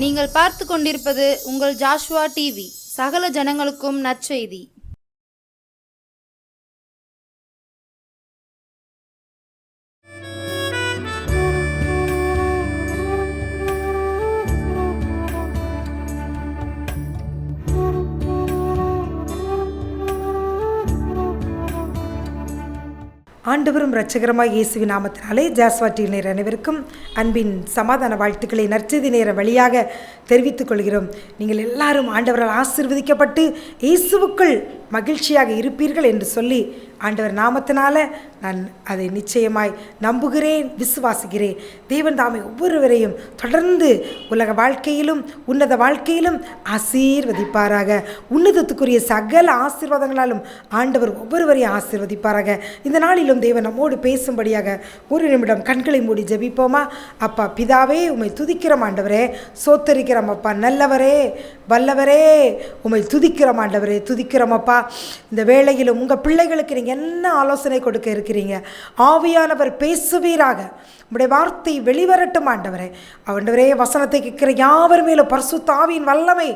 நீங்கள் பார்த்து கொண்டிருப்பது உங்கள் ஜாஷ்வா டிவி. சகல ஜனங்களுக்கும் நற்செய்தி. ஆண்டவரும் இரட்சகருமாய் இயேசுவின் நாமத்தினாலே ஜாஸ்வா டிவி நேயர் அனைவருக்கும் அன்பின் சமாதான வாழ்த்துக்களை நற்செய்தி நேர வழியாக தெரிவித்துக் கொள்கிறோம். நீங்கள் எல்லாரும் ஆண்டவரால் ஆசீர்வதிக்கப்பட்டு இயேசுவுக்குள் மகிழ்ச்சியாக இருப்பீர்கள் என்று சொல்லி ஆண்டவர் நாமத்தினால நான் அதை நிச்சயமாய் நம்புகிறேன், விசுவாசிக்கிறேன். தேவன் தாமே ஒவ்வொருவரையும் தொடர்ந்து உலக வாழ்க்கையிலும் உன்னத வாழ்க்கையிலும் ஆசீர்வதிப்பாராக. உன்னதத்துக்குரிய சகல ஆசீர்வாதங்களாலும் ஆண்டவர் ஒவ்வொருவரையும் ஆசீர்வதிப்பாராக. இந்த நாளிலும் தேவன் நம்மோடு பேசும்படியாக ஒரு நிமிடம் கண்களை மூடி ஜெபிப்போமா? அப்பா பிதாவே, உம்மை துதிக்கிறோம் ஆண்டவரே, சோத்தரிக்கிறோம் அப்பா. நல்லவரே, வல்லவரே, உம்மை துதிக்கிறோம் ஆண்டவரே, துதிக்கிறோம் அப்பா. இந்த வேளையிலும் உங்கள் பிள்ளைகளுக்கு நீங்கள் என்ன ஆலோசனை கொடுக்க இருக்கிறீங்க? ஆவியானவர் பேசுவீராக. உம்முடைய வார்த்தை வெளிவரட்டும் ஆண்டவரே. ஆண்டவரே, வசனத்தை கேட்கிற யாவர் மேலும் பரிசுத்த ஆவியின் வல்லமை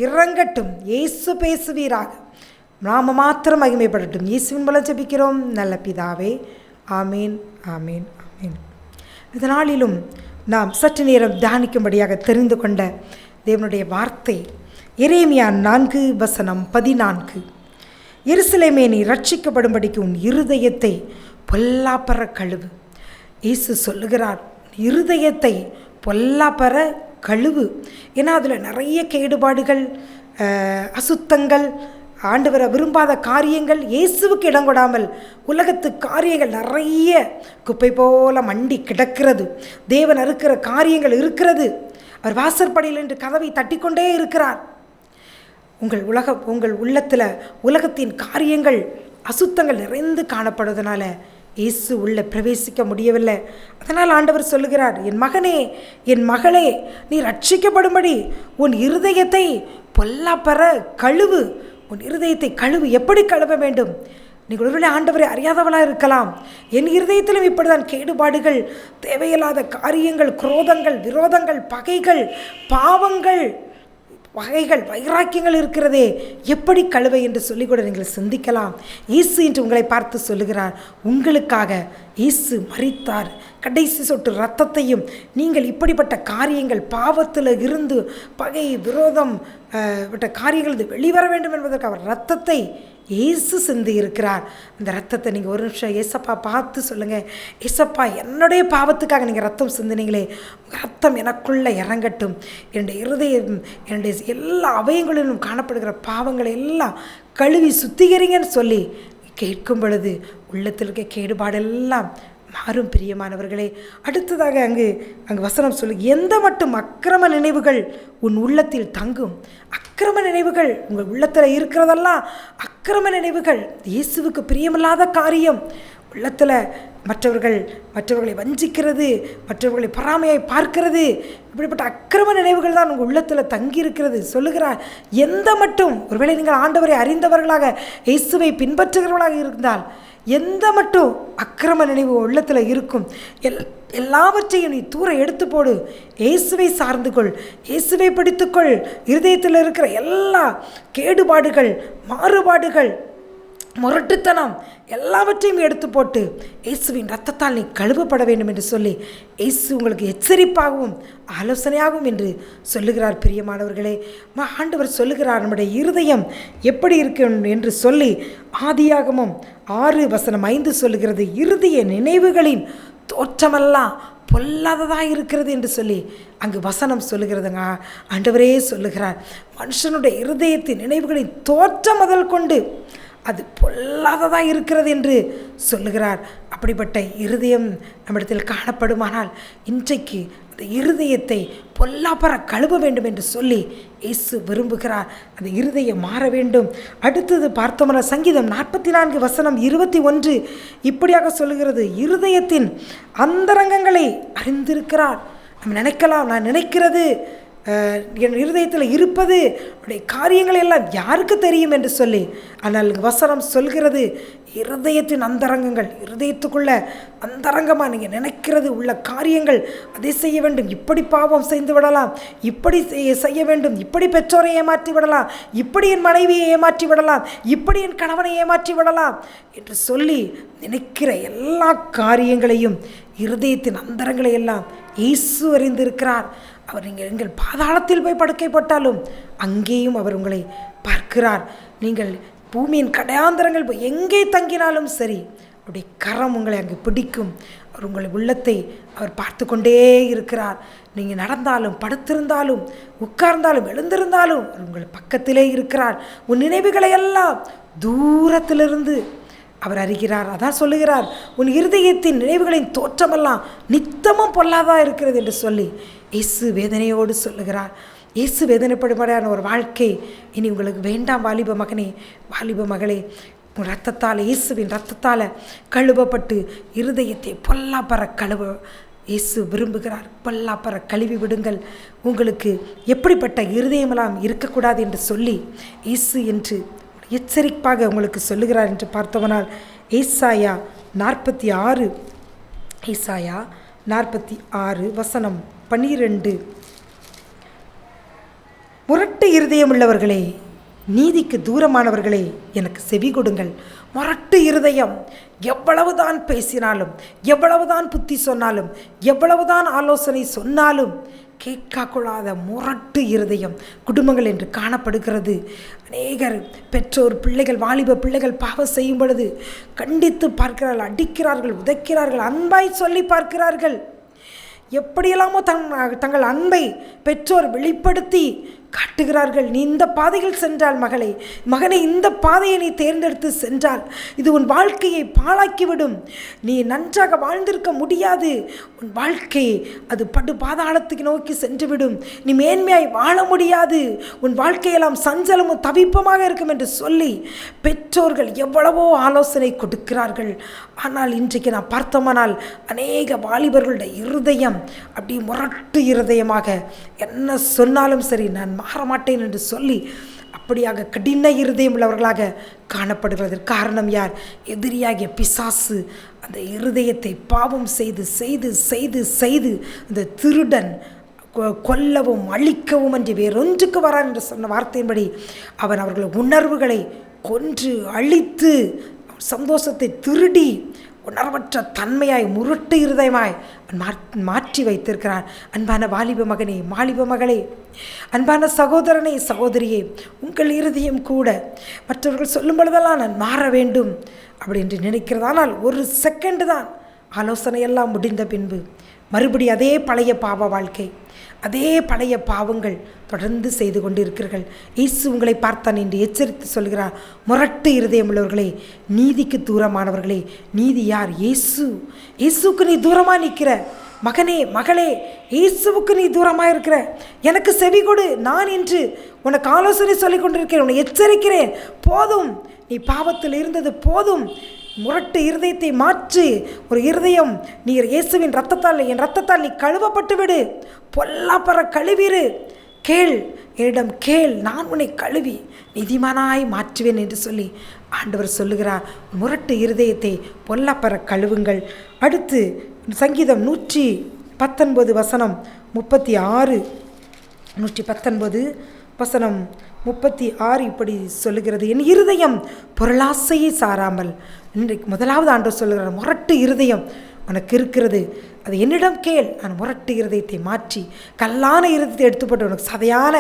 இறங்கட்டும். இயேசு பேசுவீராக. நாம மாத்திரம் மகிமைப்படட்டும். இயேசுவின் மூலம் ஜெபிக்கிறோம் நல்ல பிதாவே. ஆமீன், ஆமீன், ஆமீன். இதனாலும் நாம் சற்று நேரம் தியானிக்கும்படியாக தெரிந்து கொண்ட தேவனுடைய வார்த்தை எரேமியா 4:14. எருசலேமே, நீ ரட்சிக்கப்படும்படிக்கு உன் இருதயத்தை பொல்லாப்பற கழுவு. இயேசு சொல்லுகிறார், இருதயத்தை பொல்லாப்பற கழுவு. ஏன்னா அதில் நிறைய கேடுபாடுகள், அசுத்தங்கள், ஆண்டவரை விரும்பாத காரியங்கள், இயேசுவுக்கு இடம் கொடாமல் உலகத்து காரியங்கள் நிறைய குப்பை போல மண்டி கிடக்கிறது. தேவன் இருக்கிற காரியங்கள் இருக்கிறது. அவர் வாசற்படியில் என்று கதவை தட்டிக்கொண்டே இருக்கிறார். உங்கள் உள்ளத்தில் உலகத்தின் காரியங்கள், அசுத்தங்கள் நிறைந்து காணப்படுவதனால இயேசு உள்ளே பிரவேசிக்க முடியவில்லை. அதனால் ஆண்டவர் சொல்லுகிறார், என் மகனே, என் மகளே, நீ ரட்சிக்கப்படும்படி உன் இருதயத்தை பொல்லாப்பற கழுவு. உன் இருதயத்தை கழுவு. எப்படி கழுவ வேண்டும்? நீங்கள் ஒருவேளை ஆண்டவரை அறியாதவளாக இருக்கலாம். என் இருதயத்திலும் இப்படிதான் கேடுபாடுகள், தேவையில்லாத காரியங்கள், குரோதங்கள், விரோதங்கள், பகைகள், பாவங்கள், வகைகள், வைராக்கியங்கள் இருக்கிறதே, எப்படி கழுவை என்று சொல்லி கூட நீங்கள் சிந்திக்கலாம். இயேசு என்று உங்களை பார்த்து சொல்லுகிறார், உங்களுக்காக இயேசு மரித்தார். கடைசி சொட்டு இரத்தத்தையும் நீங்கள் இப்படிப்பட்ட காரியங்கள், பாவத்தில் இருந்து பகை, விரோதம் பட்ட காரியங்கள் வெளிவர வேண்டும் என்பதற்கு அவர் இரத்தத்தை இயேசு சிந்தி இருக்கிறார். அந்த ரத்தத்தை நீங்கள் ஒரு நிமிஷம் ஏசப்பா பார்த்து சொல்லுங்கள், ஏசப்பா என்னுடைய பாவத்துக்காக நீங்கள் ரத்தம் சிந்தினீங்களே, ரத்தம் எனக்குள்ளே இறங்கட்டும். என்னுடைய இருதயம், என்னுடைய எல்லா அவயங்களிலும் காணப்படுகிற பாவங்களை எல்லாம் கழுவி சுத்திகரிங்கன்னு சொல்லி கேட்கும் பொழுது உள்ளத்தில் இருக்க கேடுபாடெல்லாம் மாறும். பிரியமானவர்களே, அடுத்ததாக அங்கு வசனம் சொல்லு, எந்த மட்டும் அக்கிரம நினைவுகள் உன் உள்ளத்தில் தங்கும். அக்கிரம நினைவுகள் உங்கள் உள்ளத்தில் இருக்கிறதெல்லாம் அக்கிரம நினைவுகள், இயேசுவுக்கு பிரியமில்லாத காரியம். உள்ளத்தில் மற்றவர்களை வஞ்சிக்கிறது, மற்றவர்களை பொறாமையாய் பார்க்கிறது, இப்படிப்பட்ட அக்கிரம நினைவுகள் தான் உங்கள் உள்ளத்தில் தங்கி இருக்கிறது. சொல்லுகிறார், எந்த மட்டும், ஒருவேளை நீங்கள் ஆண்டவரை அறிந்தவர்களாக இயேசுவை பின்பற்றுகிறவர்களாக இருந்தால் எந்த மட்டும் அக்கிரம நினைவு உள்ளத்தில் இருக்கும், எல்லாவற்றையும் நீ தூர எடுத்து போடு. இயேசுவை சார்ந்து கொள், இயேசுவை பிடித்துக்கொள். இருதயத்தில் இருக்கிற எல்லா கேடுபாடுகள், மாறுபாடுகள், முரட்டுத்தனம் எல்லாவற்றையும் எடுத்து போட்டு இயேசுவின் இரத்தத்தால் நீ கழுவப்பட வேண்டும் என்று சொல்லி இயேசு உங்களுக்கு எச்சரிப்பாகவும் ஆலோசனையாகவும் என்று சொல்லுகிறார். பிரியமானவர்களே, ஆண்டவர் சொல்லுகிறார், நம்முடைய இருதயம் எப்படி இருக்கும் என்று சொல்லி ஆதியாகமம் 6:5 சொல்லுகிறது, இருதய நினைவுகளின் தோற்றமெல்லாம் பொல்லாததாக இருக்கிறது என்று சொல்லி அங்கு வசனம் சொல்லுகிறதுங்க. ஆண்டவரே சொல்லுகிறார், மனுஷனுடைய இருதயத்தின் நினைவுகளின் தோற்றம் முதல் கொண்டு அது பொல்லாததாக இருக்கிறது என்று சொல்லுகிறார். அப்படிப்பட்ட இருதயம் நம்மிடத்தில் காணப்படுமானால் இன்றைக்கு அந்த இருதயத்தை பொல்லாப்பற கழுவ வேண்டும் என்று சொல்லி இயேசு விரும்புகிறார். அந்த இருதயம் மாற வேண்டும். அடுத்தது பார்த்தோம்னா சங்கீதம் 44:21 இப்படியாக சொல்லுகிறது, இருதயத்தின் அந்தரங்கங்களை அறிந்திருக்கிறார். நம்ம நினைக்கலாம், நான் நினைக்கிறது என் இருதயத்தில் இருப்பது உடைய காரியங்கள் எல்லாம் யாருக்கு தெரியும் என்று சொல்லி. ஆனால் வசனம் சொல்கிறது, இருதயத்தின் அந்தரங்கங்கள், இருதயத்துக்குள்ள அந்தரங்கமாக நீங்கள் நினைக்கிறது உள்ள காரியங்கள், அதை செய்ய வேண்டும், இப்படி பாவம் செய்து விடலாம், இப்படி செய்ய வேண்டும், இப்படி பெற்றோரை ஏமாற்றி விடலாம், இப்படி என் மனைவியை ஏமாற்றி விடலாம், இப்படி என் கணவனை ஏமாற்றி விடலாம் என்று சொல்லி நினைக்கிற எல்லா காரியங்களையும், இருதயத்தின் அந்தரங்களை எல்லாம் இயேசு அறிந்திருக்கிறார். அவர் எங்கள் பாதாளத்தில் போய் படுக்கை போட்டாலும் அங்கேயும் அவர் உங்களை பார்க்கிறார். நீங்கள் பூமியின் கடையாந்தரங்கள் போய் எங்கே தங்கினாலும் சரி, அவருடைய கரம் உங்களை அங்கே பிடிக்கும். அவர் உங்களை உள்ளத்தை அவர் பார்த்து கொண்டே இருக்கிறார். நீங்கள் நடந்தாலும், படுத்திருந்தாலும், உட்கார்ந்தாலும், எழுந்திருந்தாலும் அவர் உங்கள் பக்கத்திலே இருக்கிறார். உன் நினைவுகளை எல்லாம் தூரத்திலிருந்து அவர் அறிகிறார். அதான் சொல்லுகிறார், உன் இருதயத்தின் நினைவுகளின் தோற்றமெல்லாம் நித்தமும் பொல்லாதா இருக்கிறது என்று சொல்லி இயேசு வேதனையோடு சொல்லுகிறார். இயேசு வேதனைப்படும்படியான ஒரு வாழ்க்கை இனி உங்களுக்கு வேண்டாம். வாலிப மகனே, வாலிப மகளே, இரத்தத்தால், இயேசுவின் இரத்தத்தால் கழுவப்பட்டு இருதயத்தை பொல்லாப்பற கழுவ இயேசு விரும்புகிறார். பொல்லாப்பற கழுவி விடுங்கள். உங்களுக்கு எப்படிப்பட்ட இருதயமெல்லாம் இருக்கக்கூடாது என்று சொல்லி இயேசு என்று எச்சரிப்பாக உங்களுக்கு சொல்லுகிறார் என்று பார்த்தவனால், ஏசாயா 46 ஏசாயா 46 வசனம் 12. முரட்டு இருதயமுள்ளவர்களே, நீதிக்கு தூரமானவர்களே, எனக்கு செவி கொடுங்கள். முரட்டு இருதயம், எவ்வளவுதான் பேசினாலும், எவ்வளவுதான் புத்தி சொன்னாலும், எவ்வளவுதான் ஆலோசனை சொன்னாலும் கேட்கக்கூடாத முரட்டு இருதயம் குடும்பங்கள் என்று காணப்படுகிறது. அநேகர் பெற்றோர் பிள்ளைகள், வாலிப பிள்ளைகள் பாவம் செய்யும் பொழுது கண்டித்து பார்க்கிறார்கள், அடிக்கிறார்கள், உதைக்கிறார்கள், அன்பாய் சொல்லி பார்க்கிறார்கள். எப்படியெல்லாமோ தங்கள் அன்பை பெற்றோர் வெளிப்படுத்தி காட்டுகிறார்கள். நீ இந்த பாதையில் சென்றால் மகளே, மகனே, இந்த பாதையை நீ தேர்ந்தெடுத்து சென்றால் இது உன் வாழ்க்கையை பாழாக்கிவிடும். நீ நன்றாக வாழ்ந்திருக்க முடியாது. உன் வாழ்க்கையை அது படு பாதாளத்துக்கு நோக்கி சென்றுவிடும். நீ மேன்மையாய் வாழ முடியாது. உன் வாழ்க்கையெல்லாம் சஞ்சலமும் தவிப்பமாக இருக்கும் என்று சொல்லி பெற்றோர்கள் எவ்வளவோ ஆலோசனை கொடுக்கிறார்கள். ஆனால் இன்றைக்கு நான் பார்த்தோமானால் அநேக வாலிபர்களுடைய இருதயம் அப்படி முரட்டு இருதயமாக, என்ன சொன்னாலும் சரி நான் மாறமாட்டேன் என்று சொல்லி அப்படியாக கடின இருதயம் உள்ளவர்களாக காணப்படுகிறது. காரணம் யார்? எதிரியாகிய பிசாசு அந்த இருதயத்தை பாவம் செய்து செய்து செய்து செய்து அந்த திருடன் கொல்லவும் அழிக்கவும் அன்றி வேறொன்றுக்கு வரான் என்று சொன்ன வார்த்தையின்படி அவன் அவர்கள் உணர்வுகளை கொன்று அழித்து சந்தோஷத்தை திருடி உணர்வற்ற தன்மையாய் முரட்டு இருதயமாய் மாற்றி வைத்திருக்கிறார். அன்பான வாலிப மகனே, வாலிப மகளே, அன்பான சகோதரனே, சகோதரியே, உங்கள் இருதயம் கூட மற்றவர்கள் சொல்லும் பொழுதெல்லாம் நான் மாற வேண்டும் அப்படி என்று நினைக்கிறதானால் ஒரு செகண்டு தான் ஆலோசனையெல்லாம் முடிந்த பின்பு மறுபடி அதே பழைய பாவ வாழ்க்கை, அதே பழைய பாவங்கள் தொடர்ந்து செய்து கொண்டு இருக்கிறீர்கள். இயேசு உங்களை பார்த்தான் என்று எச்சரித்து சொல்கிறார். முரட்டு இருதயம் உள்ளவர்களே, நீதிக்கு தூரமானவர்களே. நீதி யார்? இயேசு. இயேசுக்கு நீ தூரமாக நிற்கிற மகனே, மகளே, இயேசுவுக்கு நீ தூரமாக இருக்கிற. எனக்கு செவி கொடு. நான் இன்று உனக்கு ஆலோசனை சொல்லிக் கொண்டிருக்கிறேன், உன்னை எச்சரிக்கிறேன். போதும், நீ பாவத்தில் இருந்தது போதும். முரட்டு இருதயத்தை மாற்று. ஒரு இருதயம், நீ இயேசுவின் இரத்தத்தால், என் இரத்தத்தால் நீ கழுவப்பட்டு விடு. பொல்லாப்பற கழுவிரு. கேள், என்னிடம் கேள், நான் உன்னை கழுவி நீதிமானாய் மாற்றுவேன் என்று சொல்லி ஆண்டவர் சொல்லுகிறார். முரட்டு இருதயத்தை பொல்லாப்பற கழுவுங்கள். அடுத்து சங்கீதம் 119 வசனம் 36, 119 வசனம் 36 இப்படி சொல்லுகிறது. என் இருதயம் பொருளாசையை சாராமல். இன்றைக்கு முதலாவது ஆண்டவர் சொல்லுகிறார், முரட்டு இருதயம் உனக்கு இருக்கிறது, அது என்னிடம் கேள், நான் முரட்டு இருதயத்தை மாற்றி கல்லான இருதயத்தை எடுத்துப்பட்டு உனக்கு சதையான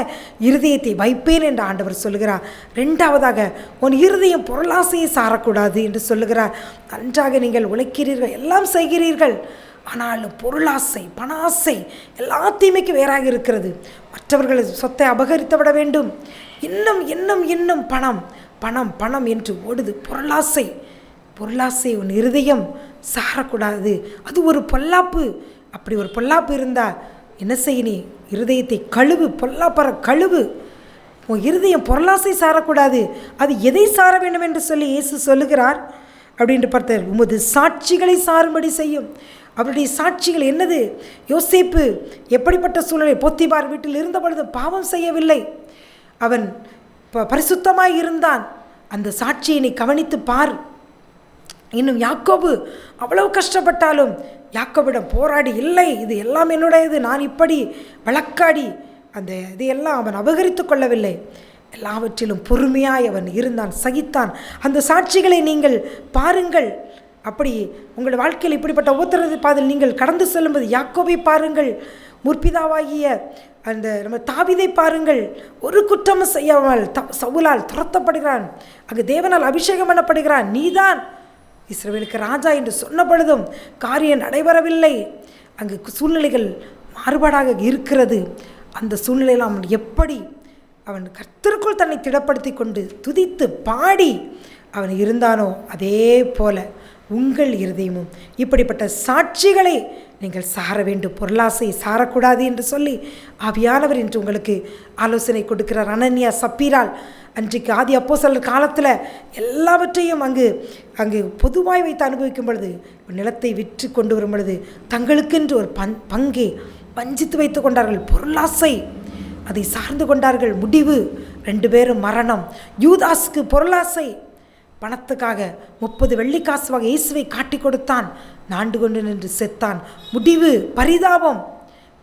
இருதயத்தை வைப்பேன் என்று ஆண்டவர் சொல்லுகிறார். ரெண்டாவதாக, உன் இருதயம் பொருளாசையை சாரக்கூடாது என்று சொல்லுகிறார். நன்றாக நீங்கள் உழைக்கிறீர்கள், எல்லாம் செய்கிறீர்கள், ஆனாலும் பொருளாசை, பணாசை எல்லா தீமைக்கு வேறாக இருக்கிறது. மற்றவர்கள் சொத்தை அபகரித்து விட வேண்டும், இன்னும் இன்னும் இன்னும் பணம் பணம் பணம் என்று ஓடுது. பொருளாசை, பொருளாசை உன் இருதயம் சாரக்கூடாது. அது ஒரு பொல்லாப்பு. அப்படி ஒரு பொல்லாப்பு இருந்தால் என்ன செய்ய? நீ இருதயத்தை கழுவு, பொல்லாப்பற கழுவு. உன் இருதயம் பொருளாசை சாரக்கூடாது. அது எதை சார வேண்டும் என்று சொல்லி இயேசு சொல்லுகிறார் அப்படின்ட்டு பார்த்தார். உமது சாட்சிகளை சாரும்படி செய்யும். அவருடைய சாட்சிகள் என்னது? யோசேப்பு எப்படிப்பட்ட சூழ்நிலை? போத்திபார் வீட்டில் இருந்த பொழுது பாவம் செய்யவில்லை, அவன் பரிசுத்தமாய் இருந்தான். அந்த சாட்சியை நீ கவனித்து பார். இன்னும் யாக்கோபு அவ்வளவு கஷ்டப்பட்டாலும் யாக்கோபிடம் போராடி, இல்லை இது எல்லாம் என்னுடையது, நான் இப்படி வழக்காடி அந்த இதையெல்லாம் அவன் அபகரித்து கொள்ளவில்லை. எல்லாவற்றிலும் பொறுமையாய் அவன் இருந்தான், சகித்தான். அந்த சாட்சிகளை நீங்கள் பாருங்கள். அப்படி உங்கள் வாழ்க்கையில் இப்படிப்பட்ட உத்தரவு பாதையில் நீங்கள் கடந்து செல்லும்போது யாக்கோபை பாருங்கள், முற்பிதாவாகிய அந்த நம்ம தாவீதை பாருங்கள். ஒரு குற்றமும் செய்யாமல் சவுலால் துரத்தப்படுகிறான், அங்கு தேவனால் அபிஷேகம் பண்ணப்படுகிறான். நீதான் இஸ்ரவேலுக்கு ராஜா என்று சொன்ன பொழுதும் காரியம் நடைபெறவில்லை. அங்கு சூழ்நிலைகள் மாறுபாடாக இருக்கிறது. அந்த சூழ்நிலையில் அவன் எப்படி அவன் கர்த்தருக்குள் தன்னை திடப்படுத்தி கொண்டு துதித்து பாடி அவன் இருந்தானோ, அதே போல உங்கள் இருதயமும் இப்படிப்பட்ட சாட்சிகளை நீங்கள் சார வேண்டும். பொருளாசை சாரக்கூடாது என்று சொல்லி ஆவியானவர் என்று உங்களுக்கு ஆலோசனை கொடுக்கிறார். அனனியா சப்பீரால் அன்றைக்கு ஆதி அப்போஸ்தலர் காலத்தில் எல்லாவற்றையும் அங்கு பொதுவாய் வைத்து அனுபவிக்கும் பொழுது, நிலத்தை விற்று கொண்டு வரும் பொழுது தங்களுக்கென்று ஒரு பங்கை வஞ்சித்து வைத்து கொண்டார்கள். பொருளாசை அதை சார்ந்து கொண்டார்கள். முடிவு 2 பேரும் மரணம். யூதாஸ்க்கு பொருளாசை, பணத்துக்காக 30 வெள்ளிக்காசுவாக இயேசுவை காட்டி கொடுத்தான், நாண்டு கொண்டு நின்று செத்தான். முடிவு பரிதாபம்.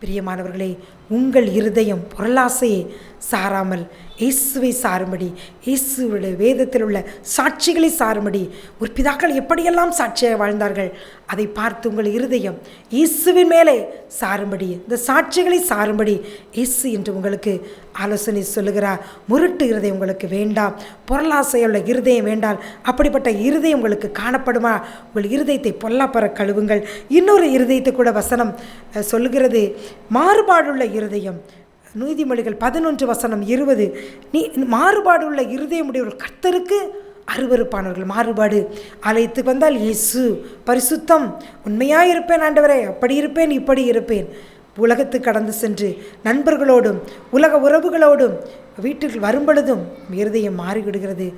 பிரியமானவர்களே, உங்கள் இருதயம் பொருளாசையை சாராமல் இயேசுவை சாரும்படி, இயேசுவுடைய வேதத்தில் உள்ள சாட்சிகளை சாரும்படி, ஒரு பிதாக்கள் எப்படியெல்லாம் சாட்சியாக வாழ்ந்தார்கள் அதை பார்த்து உங்கள் இருதயம் இயேசுவின் மேலே சாரும்படி, இந்த சாட்சிகளை சாரும்படி இயேசு என்று உங்களுக்கு ஆலோசனை சொல்லுகிறார். முரட்டு இருதயம் உங்களுக்கு வேண்டாம், பொருளாசையுள்ள இருதயம் வேண்டாம். அப்படிப்பட்ட இருதயம் உங்களுக்கு காணப்படுமா? உங்கள் இருதயத்தை பொல்லாப்பற கழுவுங்கள். இன்னொரு இருதயத்தை கூட வசனம் சொல்லுகிறது, மாறுபாடுள்ள இருதயம். நீதிமொழிகள் 11:20, நீ மாறுபாடுள்ள இருதயமுடையவர்கள் கர்த்தருக்கு அருவருப்பானவர்கள். மாறுபாடு, ஆலயத்துக்கு வந்தால் இயேசு பரிசுத்தம், உண்மையாக இருப்பேன் ஆண்டவரே, அப்படி இருப்பேன் இப்படி இருப்பேன். உலகத்துக்கு கடந்து சென்று நண்பர்களோடும் உலக உறவுகளோடும் வீட்டுக்கு வரும்பொழுதும் இருதயம் மாறிவிடுகிறது.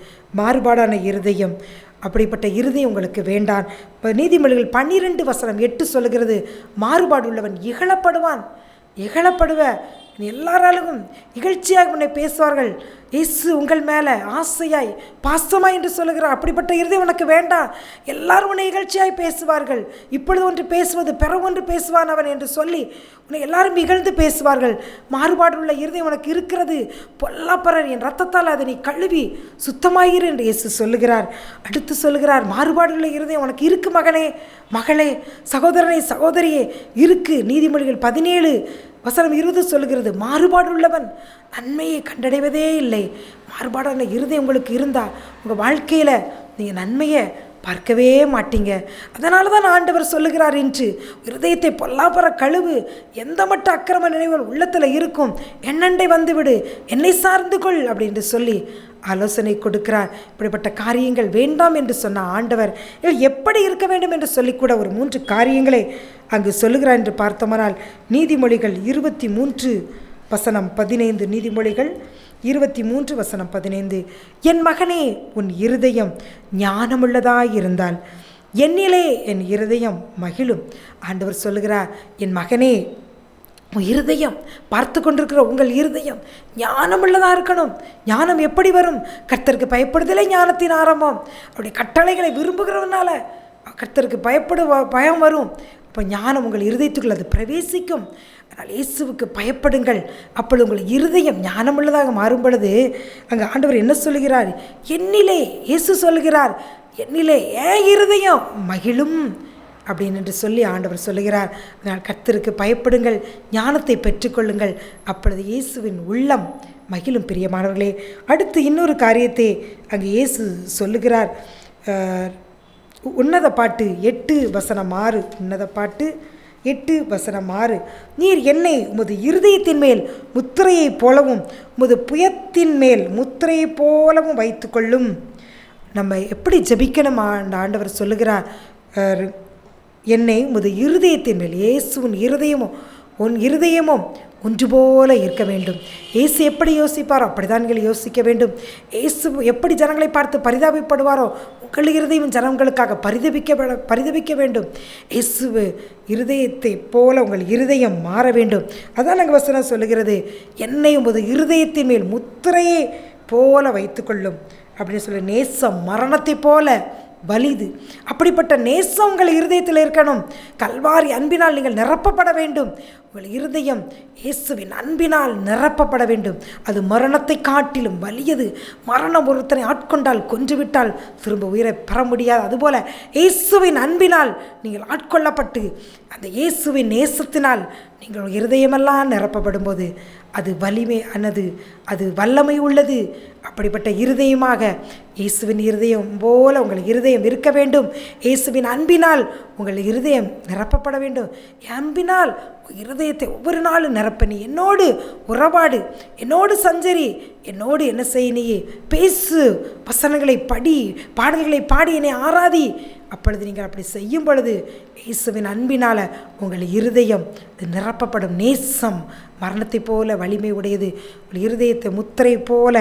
மாறுபாடான இருதயம், அப்படிப்பட்ட இருதயம் உங்களுக்கு வேண்டாம். நீதிமொழிகள் 12:8 சொல்லுகிறது, மாறுபாடு உள்ளவன் இகழப்படுவான். இகழப்படுவ எல்லாராலும் இகழ்ச்சியாக உன்னை பேசுவார்கள். இயேசு உங்கள் மேலே ஆசையாய் பாசமாய் என்று சொல்லுகிறார். அப்படிப்பட்ட இருதயம் உனக்கு வேண்டாம். எல்லாரும் உன்னை இகழ்ச்சியாய் பேசுவார்கள். இப்பொழுது ஒன்று பேசுவது பிறகு ஒன்று பேசுவான் அவன் என்று சொல்லி உன்னை எல்லாரும் இகழ்ந்து பேசுவார்கள். மாறுபாடு உள்ள இருதயம் உனக்கு இருக்கிறது. பொல்லாப்பரர், என் ரத்தத்தால் அதை நீ கழுவி சுத்தமாயிரு என்று இயேசு சொல்லுகிறார். அடுத்து சொல்லுகிறார், மாறுபாடு உள்ள இருதயம் உனக்கு இருக்கு மகனே, மகளே, சகோதரனே, சகோதரியே இருக்கு. நீதிமொழிகள் 17:20 சொல்லுகிறது, மாறுபாடு உள்ளவன் நன்மையை கண்டடைவதே இல்லை. மாறுபாடான இருதயம் உங்களுக்கு இருந்தால் உங்கள் வாழ்க்கையில் நீங்கள் நன்மையை பார்க்கவே மாட்டீங்க. அதனால தான் ஆண்டவர் சொல்லுகிறார், இன்று இருதயத்தை பொல்லாப்பற கழுவு, எந்த மட்ட அக்கிரம நினைவுகள் உள்ளத்தில் இருக்கும் என்னண்டை வந்துவிடு, என்னை சார்ந்து கொள் அப்படின்னு சொல்லி ஆலோசனை கொடுக்கிறார். இப்படிப்பட்ட காரியங்கள் வேண்டாம் என்று சொன்ன ஆண்டவர் எப்படி இருக்க வேண்டும் என்று சொல்லிக்கூட ஒரு 3 காரியங்களை அங்கு சொல்லுகிறார் என்று பார்த்தோமானால், நீதிமொழிகள் 23:15, நீதிமொழிகள் 23:15, என் மகனே, உன் இருதயம் ஞானமுள்ளதாயிருந்தால் என்னிலே என் இருதயம் மகிழும். ஆண்டவர் சொல்லுகிறார், என் மகனே, உன் இருதயம், பார்த்து கொண்டிருக்கிற உங்கள் இருதயம் ஞானமுள்ளதாக இருக்கணும். ஞானம் எப்படி வரும்? கர்த்தருக்கு பயப்படுதலே ஞானத்தின் ஆரம்பம். அவருடைய கட்டளைகளை விரும்புகிறவனால கர்த்தருக்கு பயம் வரும். அப்போ ஞானம் உங்கள் இருதயத்துக்குள் அது பிரவேசிக்கும். அதனால் இயேசுவுக்கு பயப்படுங்கள். அப்பொழுது உங்கள் இருதயம் ஞானமுள்ளதாக மாறும் பொழுது அங்கே ஆண்டவர் என்ன சொல்லுகிறார்? என்னிலே, இயேசு சொல்லுகிறார், என்னிலே ஏன் இருதயம் மகிழும் அப்படின்னு சொல்லி ஆண்டவர் சொல்லுகிறார். அதனால் கர்த்தருக்கு பயப்படுங்கள், ஞானத்தை பெற்றுக்கொள்ளுங்கள், அப்பொழுது இயேசுவின் உள்ளம் மகிழும். பிரியமானவர்களே, அடுத்து இன்னொரு காரியத்தை அங்கே இயேசு சொல்லுகிறார். உன்னத பாட்டு 8:6, உன்னத பாட்டு 8:6, நீர் என்னை உமது இருதயத்தின் மேல் முத்திரையைப் போலவும் உமது புயத்தின் மேல் முத்திரையைப் போலவும் வைத்து கொள்ளும். நம்ம எப்படி ஜெபிக்கணும்? ஆண்டவர் சொல்லுகிறார், என்னை உமது இருதயத்தின் மேல், இயேசுவின் இருதயமும் உன் இருதயமும் ஒன்று போல இருக்க வேண்டும். இயேசு எப்படி யோசிப்பாரோ அப்படிதான் நீங்கள் யோசிக்க வேண்டும். இயேசு எப்படி ஜனங்களை பார்த்து பரிதாபப்படுவாரோ உங்கள் இருதயம் ஜனங்களுக்காக பரிதபிக்க வேண்டும். இயேசு இருதயத்தை போல உங்கள் இருதயம் மாற வேண்டும். அதான் நாங்கள் வசனம் சொல்லுகிறது, என்னை உமது இருதயத்தின் மேல் முத்திரையை போல வைத்துக்கொள்ளும் அப்படின்னு சொல்லி. நேசம் மரணத்தை போல வலிது. அப்படிப்பட்ட நேசம் உங்கள் இருதயத்தில் இருக்கணும். கல்வாரி அன்பினால் நீங்கள் நிரப்பப்பட வேண்டும். உங்கள் இருதயம் இயேசுவின் அன்பினால் நிரப்பப்பட வேண்டும். அது மரணத்தை காட்டிலும் வலியது. மரணம் ஒருத்தனை ஆட்கொண்டால், கொன்றுவிட்டால் திரும்ப உயிரை பெற முடியாது. அதுபோல் இயேசுவின் அன்பினால் நீங்கள் ஆட்கொள்ளப்பட்டு அந்த இயேசுவின் நேசத்தினால் நீங்கள் இருதயமெல்லாம் நிரப்பப்படும் போது அது வலிமையானது, அது வல்லமை உள்ளது. அப்படிப்பட்ட இருதயமாக இயேசுவின் இருதயம் போல உங்கள் இருதயம் இருக்க வேண்டும். இயேசுவின் அன்பினால் உங்கள் இருதயம் நிரப்பப்பட வேண்டும். அன்பினால் இருதயத்தை ஒவ்வொரு நாளும் நிரப்ப. நீ என்னோடு உறவாடு, என்னோடு சஞ்சரி, என்னோடு என்ன செய்ய, நீ பேசு, வசனங்களை படி, பாடல்களை பாடி என்னை ஆராதி. அப்பொழுது நீங்கள் அப்படி செய்யும் பொழுது இயேசுவின் அன்பினால் உங்கள் இருதயம் நிரப்பப்படும். நேசம் மரணத்தை போல வலிமை உடையது. உங்கள் இருதயத்தை முத்திரை போல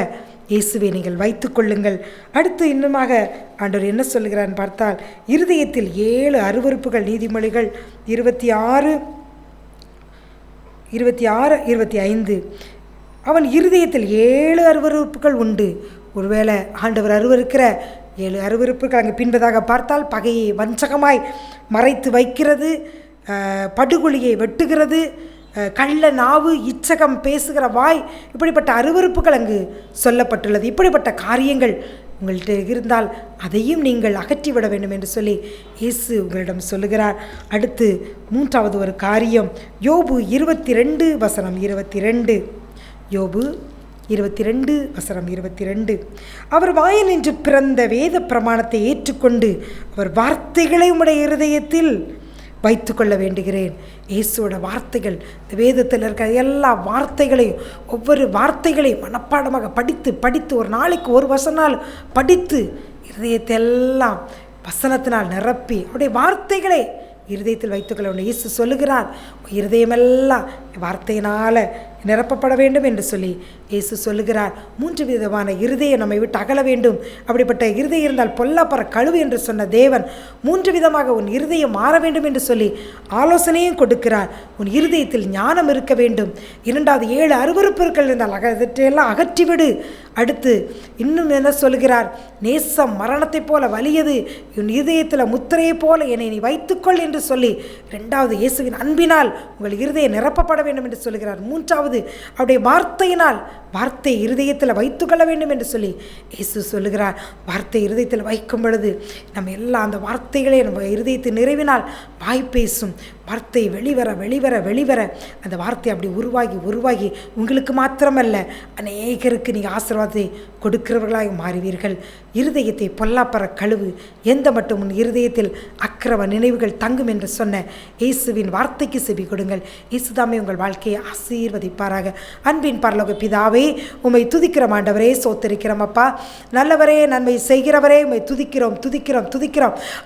இயேசுவை நீங்கள் வைத்து கொள்ளுங்கள். அடுத்து இன்னுமாக ஆண்டவர் என்ன சொல்லுகிறான்னு பார்த்தால், இருதயத்தில் 7 அருவருப்புகள். நீதிமொழிகள் 26, 25. அவன் இருதயத்தில் 7 அருவருப்புகள் உண்டு. ஒருவேளை ஆண்டவர் அருவருக்கிற 7 அருவருப்புகள் அங்கே பின்பதாக பார்த்தால், பகையை வஞ்சகமாய் மறைத்து வைக்கிறது, படுகொலியை வெட்டுகிறது, கள்ள நாவு, இச்சகம் பேசுகிற வாய், இப்படிப்பட்ட அருவருப்புகள் அங்கு சொல்லப்பட்டுள்ளது. இப்படிப்பட்ட காரியங்கள் உங்கள்கிட்ட இருந்தால் அதையும் நீங்கள் அகற்றிவிட வேண்டும் என்று சொல்லி இயேசு உங்களிடம் சொல்லுகிறார். அடுத்து 3வது ஒரு காரியம், யோபு 22 வசனம் 22. யோபு 22 வசனம் 22. அவர் வாயினின்று பிறந்த வேத பிரமாணத்தை ஏற்றுக்கொண்டு அவர் வார்த்தைகளை உம்முடைய இருதயத்தில் வைத்து கொள்ள வேண்டுகிறேன். இயேசுவோட வார்த்தைகள், இந்த வேதத்தில் இருக்கிற எல்லா வார்த்தைகளையும், ஒவ்வொரு வார்த்தைகளையும் மனப்பாடமாக படித்து ஒரு நாளைக்கு ஒரு வசனால் படித்து இருதயத்தை எல்லாம் வசனத்தினால் நிரப்பி அவருடைய வார்த்தைகளை இருதயத்தில் வைத்துக்கொள்ள இயேசு சொல்லுகிறார். இருதயமெல்லாம் வார்த்தையினால் நிரப்பப்பட வேண்டும் என்று சொல்லி இயேசு சொல்லுகிறார். 3 விதமான இருதயம் நம்மை விட்டு அகல வேண்டும். அப்படிப்பட்ட இருதயம் இருந்தால் பொல்லாப்பற கழுவு என்று சொன்ன தேவன் 3 விதமாக உன் இருதயம் மாற வேண்டும் என்று சொல்லி ஆலோசனையும் கொடுக்கிறார். உன் இருதயத்தில் ஞானம் இருக்க வேண்டும். 2வது 7 அருவருப்புகள் இருந்தால் அதற்றையெல்லாம் அகற்றிவிடு. அடுத்து இன்னும் என்ன சொல்கிறார், நேசம் மரணத்தை போல வலியது, உன் இருதயத்தில் முத்திரையை போல என்னை நீ வைத்துக்கொள் என்று சொல்லி 2வது இயேசுவின் அன்பினால் உங்கள் இருதயம் நிரப்பப்பட வேண்டும் என்று சொல்கிறார். 3வது அவருடைய வார்த்தையினால் வார்த்தை இருதயத்தில் வைத்துக்கொள்ள வேண்டும் என்று சொல்லி இயேசு சொல்லுகிறார். வார்த்தை இருதயத்தில் வைக்கும் பொழுது நம்ம எல்லாம் அந்த வார்த்தைகளே நம்ம இருதயத்தை நிறைவினால் வாய் பேசும். வார்த்தை வெளிவர அந்த வார்த்தை அப்படி உருவாகி உங்களுக்கு மாத்திரமல்ல அநேகருக்கு நீங்கள் ஆசீர்வாதத்தை கொடுக்கிறவர்களாக மாறுவீர்கள். இருதயத்தை பொல்லாப்பற கழுவு, எந்த மட்டும் உன் இருதயத்தில் அக்கிரம நினைவுகள் தங்கும் என்று சொன்ன இயேசுவின் வார்த்தைக்கு செவி கொடுங்கள். இயேசுதாமே உங்கள் வாழ்க்கையை ஆசீர்வதிப்பாராக. அன்பின் பரலோக பிதாவே, உம்மை துதிக்கிறோம் ஆண்டவரே, சோத்தரிக்கிறோம் அப்பா. நல்லவரே, நன்மை செய்கிறவரே, உம்மை துதிக்கிறோம்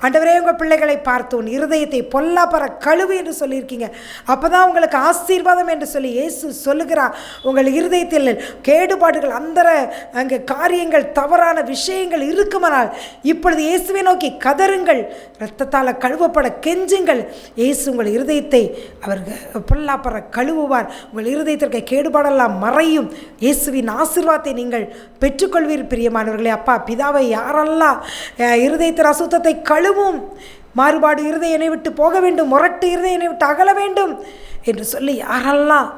ஆண்டவரே. உங்கள் பிள்ளைகளை பார்த்து உன் இருதயத்தை பொல்லாப்பற கழுவு என்று சொல்லியிருக்கீங்க. அப்போதான் உங்களுக்கு ஆசீர்வாதம் என்று சொல்லி இயேசு சொல்லுகிறார். உங்கள் இருதயத்தில் கேடுபாடுகள், அங்கே காரியங்கள், தவறான விஷயங்கள் இருக்குமானால் இப்பொழுது இயேசுவை நோக்கி கதறுங்கள். இரத்தத்தால் கழுவப்பட கெஞ்சுங்கள். இயேசு உங்கள் இருதயத்தை அவர் பொல்லாப்பற கழுவுவார். உங்கள் இருதயத்திற்கு கேடுபாடெல்லாம் மறையும். இயேசுவின் ஆசீர்வாதத்தை நீங்கள் பெற்றுக்கொள்வீர். பிரியமானவர்களே, அப்பா பிதாவை யாரெல்லாம் இருதயத்தின் அசுத்தத்தை கழுவும், மாறுபாடு இருதயம் என்னை விட்டு போக வேண்டும், முரட்டு இருதயம் என்னை விட்டு அகல வேண்டும் என்று சொல்லி யாரெல்லாம்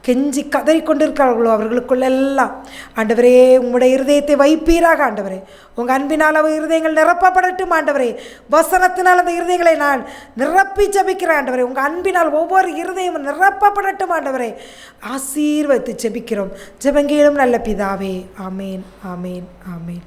கெஞ்சி கதறி கொண்டிருக்கிறார்களோ அவர்களுக்குள்ளெல்லாம் ஆண்டவரே உம்முடைய இருதயத்தை வைப்பீராக. ஆண்டவரே, உங்கள் அன்பினால் அவர் இருதயங்கள் நிரப்பப்படட்டும். ஆண்டவரே, வசனத்தினால் அந்த இருதயங்களை நான் நிரப்பி ஜெபிக்கிறேன். ஆண்டவரே, உங்கள் அன்பினால் ஒவ்வொரு இருதயமும் நிரப்பப்படட்டும். ஆண்டவரே, ஆசீர்வதித்து ஜெபிக்கிறோம். ஜெபங்கேளும் நல்ல பிதாவே. ஆமேன், ஆமேன், ஆமேன்.